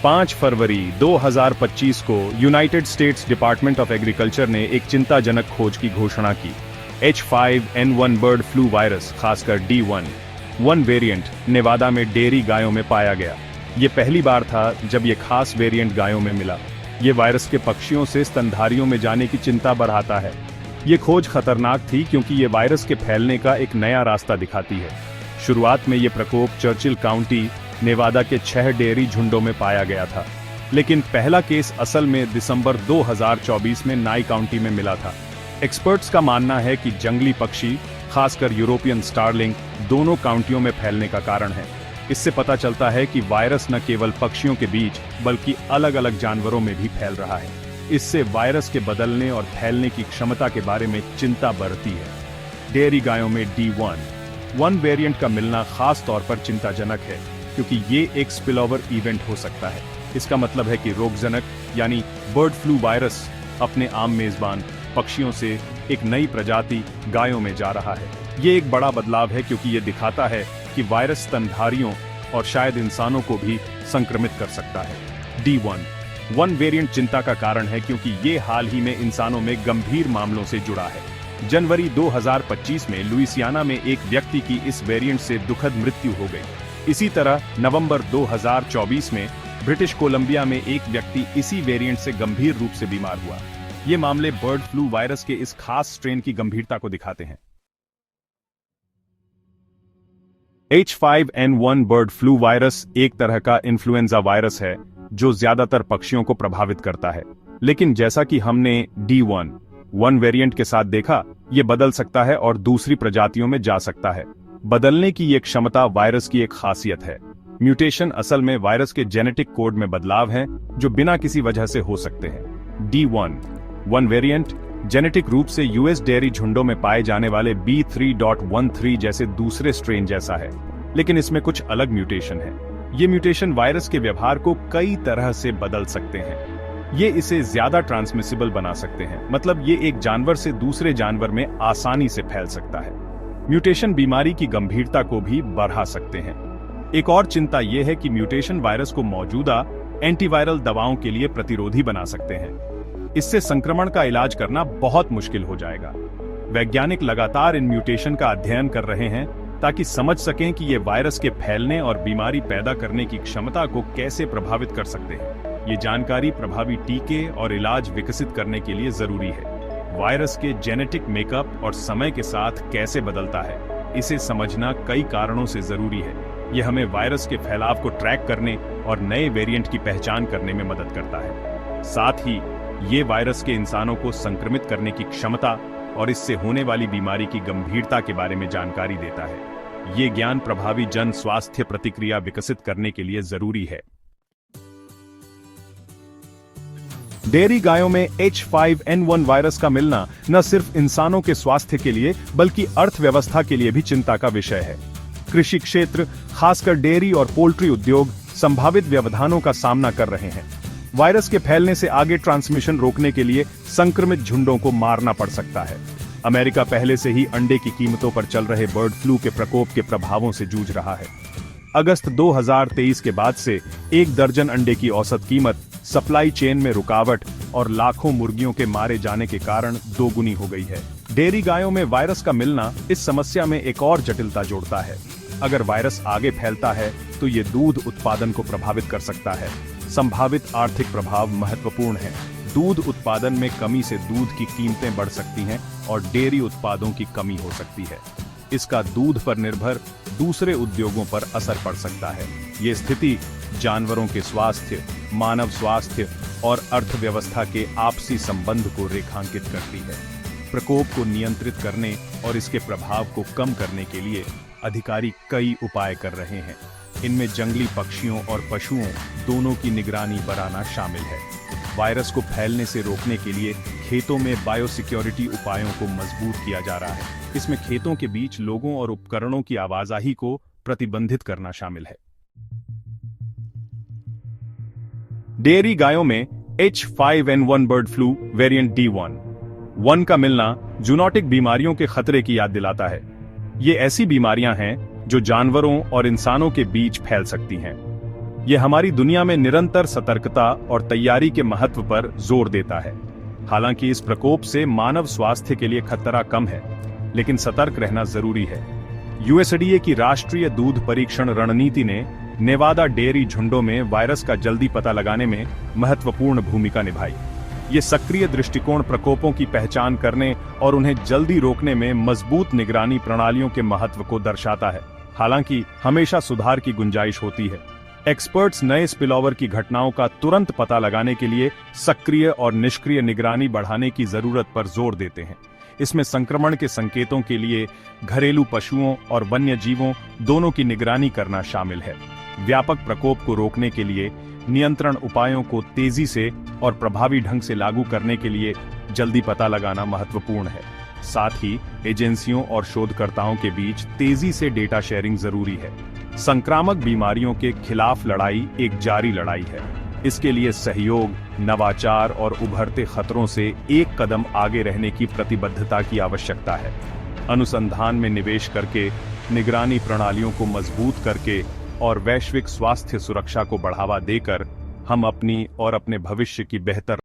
5 फरवरी 2025 को United states department of agriculture ने एक चिंताजनक खोज की घोषणा की। H5N1 बर्ड फ्लू वायरस, खासकर D1 वेरिएंट नेवादा में डेयरी गायों में पाया गया। ये पहली बार था जब ये खास वेरिएंट गायों में मिला। ये वायरस के पक्षियों से स्तनधारियों में जाने की चिंता बढ़ाता है। ये खोज खतरनाक थी क्योंकि ये वायरस के फैलने का एक नया रास्ता दिखाती है। शुरुआत में ये प्रकोप चर्चिल काउंटी, नेवादा के 6 डेयरी झुंडों में पाया गया था, लेकिन पहला केस असल में दिसंबर 2024 में नाई काउंटी में मिला था। एक्सपर्ट्स का मानना है कि जंगली पक्षी, खासकर यूरोपियन स्टारलिंग, दोनों काउंटियों में फैलने का कारण है। इससे पता चलता है कि वायरस न केवल पक्षियों के बीच बल्कि अलग अलग जानवरों में भी फैल रहा है। इससे वायरस के बदलने और फैलने की क्षमता के बारे में चिंता बढ़ती है। डेयरी गायों में D1 वेरिएंट का मिलना खास तौर पर चिंताजनक है क्योंकि ये एक स्पिलओवर इवेंट हो सकता है। इसका मतलब है कि रोगजनक यानी बर्ड फ्लू वायरस अपने आम मेजबान पक्षियों से एक नई प्रजाति गायों में जा रहा है। ये एक बड़ा बदलाव है क्योंकि ये दिखाता है कि वायरस स्तनधारियों और शायद इंसानों को भी संक्रमित कर सकता है। D1 वेरिएंट चिंता का कारण है क्योंकि ये हाल ही में इंसानों में गंभीर मामलों से जुड़ा है। जनवरी 2025 में लुइसियाना में एक व्यक्ति की इस वेरिएंट से दुखद मृत्यु हो गई। इसी तरह नवंबर 2024 में ब्रिटिश कोलंबिया में एक व्यक्ति इसी वेरिएंट से गंभीर रूप से बीमार हुआ। ये मामले बर्ड फ्लू वायरस के इस खास स्ट्रेन की गंभीरता को दिखाते हैं। H5N1 बर्ड फ्लू वायरस एक तरह का इन्फ्लुएंजा वायरस है जो ज्यादातर पक्षियों को प्रभावित करता है, लेकिन जैसा कि हमने D1 वेरिएंट के साथ देखा, ये बदल सकता है और दूसरी प्रजातियों में जा सकता है। बदलने की ये क्षमता वायरस की एक खासियत है। म्यूटेशन असल में वायरस के जेनेटिक कोड में बदलाव हैं जो बिना किसी वजह से हो सकते हैं। D1 वेरिएंट जेनेटिक रूप से यूएस डेयरी झुंडों में पाए जाने वाले B3.13 जैसे दूसरे स्ट्रेन जैसा है, लेकिन इसमें कुछ अलग म्यूटेशन है। ये म्यूटेशन वायरस के व्यवहार को कई तरह से बदल सकते हैं। ये इसे ज्यादा ट्रांसमिसिबल बना सकते हैं, मतलब ये एक जानवर से दूसरे जानवर में आसानी से फैल सकता है। म्यूटेशन बीमारी की गंभीरता को भी बढ़ा सकते हैं। एक और चिंता यह है कि म्यूटेशन वायरस को मौजूदा एंटीवायरल दवाओं के लिए प्रतिरोधी बना सकते हैं। इससे संक्रमण का इलाज करना बहुत मुश्किल हो जाएगा। वैज्ञानिक लगातार इन म्यूटेशन का अध्ययन कर रहे हैं ताकि समझ सकें कि ये वायरस के फैलने और बीमारी पैदा करने की क्षमता को कैसे प्रभावित कर सकते हैं। ये जानकारी प्रभावी टीके और इलाज विकसित करने के लिए जरूरी है। वायरस के जेनेटिक मेकअप और समय के साथ कैसे बदलता है, इसे समझना कई कारणों से जरूरी है। यह हमें वायरस के फैलाव को ट्रैक करने और नए वेरिएंट की पहचान करने में मदद करता है। साथ ही ये वायरस के इंसानों को संक्रमित करने की क्षमता और इससे होने वाली बीमारी की गंभीरता के बारे में जानकारी देता है। ये ज्ञान प्रभावी जन स्वास्थ्य प्रतिक्रिया विकसित करने के लिए जरूरी है। डेयरी गायों में H5N1 वायरस का मिलना न सिर्फ इंसानों के स्वास्थ्य के लिए बल्कि अर्थव्यवस्था के लिए भी चिंता का विषय है। कृषि क्षेत्र, खासकर डेयरी और पोल्ट्री उद्योग, संभावित व्यवधानों का सामना कर रहे हैं। वायरस के फैलने से आगे ट्रांसमिशन रोकने के लिए संक्रमित झुंडों को मारना पड़ सकता है। अमेरिका पहले से ही अंडे की कीमतों पर चल रहे बर्ड फ्लू के प्रकोप के प्रभावों से जूझ रहा है। अगस्त 2023 के बाद से 1 दर्जन अंडे की औसत कीमत सप्लाई चेन में रुकावट और लाखों मुर्गियों के मारे जाने के कारण दोगुनी हो गई है। डेयरी गायों में वायरस का मिलना इस समस्या में एक और जटिलता जोड़ता है। अगर वायरस आगे फैलता है तो ये दूध उत्पादन को प्रभावित कर सकता है। संभावित आर्थिक प्रभाव महत्वपूर्ण है। दूध उत्पादन में कमी से दूध की कीमतें बढ़ सकती हैं और डेयरी उत्पादों की कमी हो सकती है। इसका दूध पर निर्भर दूसरे उद्योगों पर असर पड़ सकता है। ये स्थिति जानवरों के स्वास्थ्य, मानव स्वास्थ्य और अर्थव्यवस्था के आपसी संबंध को रेखांकित करती है। प्रकोप को नियंत्रित करने और इसके प्रभाव को कम करने के लिए अधिकारी कई उपाय कर रहे हैं। इनमें जंगली पक्षियों और पशुओं दोनों की निगरानी बढ़ाना शामिल है। वायरस को फैलने से रोकने के लिए खेतों में बायोसिक्योरिटी उपायों को मजबूत किया जा रहा है। इसमें खेतों के बीच लोगों और उपकरणों की आवाजाही को प्रतिबंधित करना शामिल है। डेयरी गायों में H5N1 bird flu variant D1 का मिलना जूनोटिक बीमारियों के खतरे की याद दिलाता है। ये ऐसी बीमारियां हैं जो जानवरों और इंसानों के बीच फैल सकती हैं। ये हमारी दुनिया में निरंतर सतर्कता और तैयारी के महत्व पर जोर देता है। हालांकि इस प्रकोप से मानव स्वास्थ्य के लिए खतरा कम है, लेकिन सतर्क रहना जरूरी है। यूएसडीए की राष्ट्रीय दूध परीक्षण रणनीति ने नेवादा डेयरी झुंडों में वायरस का जल्दी पता लगाने में महत्वपूर्ण भूमिका निभाई। ये सक्रिय दृष्टिकोण प्रकोपों की पहचान करने और उन्हें जल्दी रोकने में मजबूत निगरानी प्रणालियों के महत्व को दर्शाता है। हालांकि हमेशा सुधार की गुंजाइश होती है। एक्सपर्ट्स नए स्पिलओवर की घटनाओं का तुरंत पता लगाने के लिए सक्रिय और निष्क्रिय निगरानी बढ़ाने की जरूरत पर जोर देते हैं। इसमें संक्रमण के संकेतों के लिए घरेलू पशुओं और वन्य जीवों दोनों की निगरानी करना शामिल है। व्यापक प्रकोप को रोकने के लिए नियंत्रण उपायों को तेजी से और प्रभावी ढंग से लागू करने के लिए जल्दी पता लगाना महत्वपूर्ण है। साथ ही एजेंसियों और शोधकर्ताओं के बीच तेजी से डेटा शेयरिंग जरूरी है। संक्रामक बीमारियों के खिलाफ लड़ाई एक जारी लड़ाई है। इसके लिए सहयोग, नवाचार और उभरते खतरों से एक कदम आगे रहने की प्रतिबद्धता की आवश्यकता है। अनुसंधान में निवेश करके, निगरानी प्रणालियों को मजबूत करके और वैश्विक स्वास्थ्य सुरक्षा को बढ़ावा देकर हम अपनी और अपने भविष्य की बेहतर